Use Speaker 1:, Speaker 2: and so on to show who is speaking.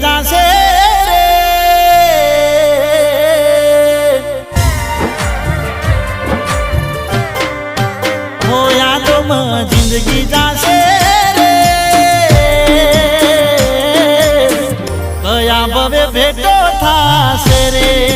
Speaker 1: જાશે રે હોયા તો જિંદગી જાશે રે કયા ભવે ભેટો થાશે રે